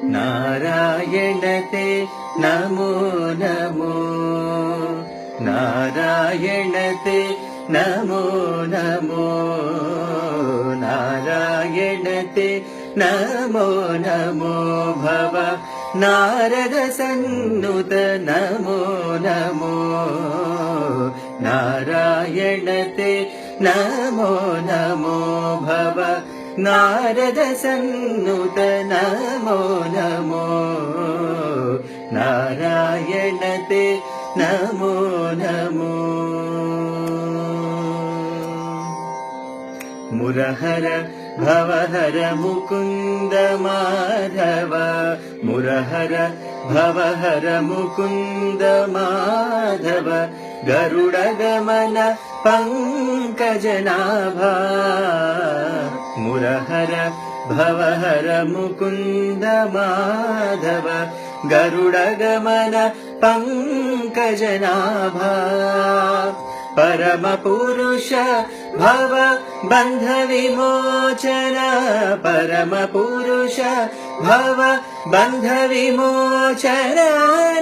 नारायण ते नमो नमो, नारायण ते नमो नमो, नारायण ते नमो नमो भव नारद सन्नुत नमो नमो, नारायण ते नमो नमो भव नारद सन्नुत नमो नमो, नारायण ते नमो नमो। मुरहर भवहर मुकुन्द माधव, मुरहर भवहर मुकुन्द माधव, गरुडगमन पङ्कजनाभा, मुरहर भवहर मुकुन्द माधव, गरुडगमन पङ्कजनाभा, परमपुरुष भव बन्ध विमोचन, परमपुरुष भव बन्ध विमोचन,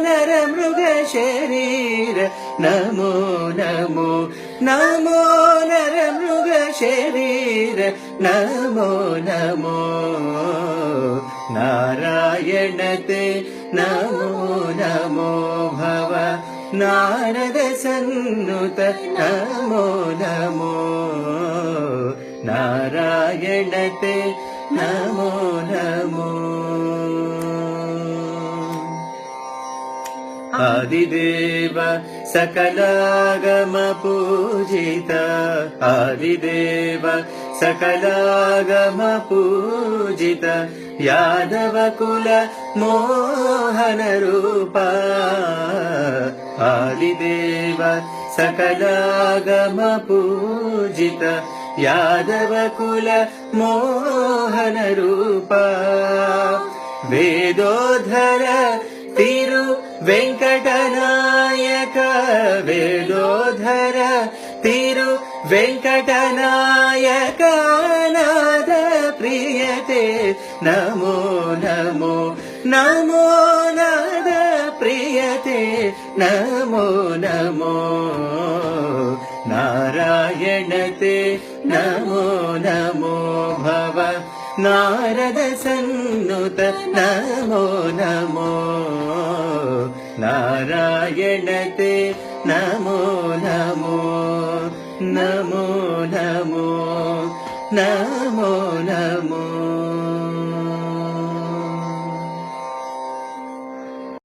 नरमृग शरीर नमो नमो, नमो नरमृग शरीर नमो नमो, नारायण ते नमो नमो भव नारद सन्नुत नमो नमो, नारायण ते नमो नमो। आदिदेव सकलागम पूजित, आदिदेव सकलागम पूजित, यादव कुल मोहन रूपा, आदिदेव सकलागम पूजित, यादव कुल मोहन रूपा, वेदोधर तिरु वेंकटनायक, वेदोधर तिरु वेंकटनायक, नाद प्रियते नमो नमो, नमो नाद प्रियते नमो नमो, नारायण ते नमो नमो भव नारद सन्नुत नमो नमो, नारायण ते नमो नमो, नमो नमो, नमो नमो।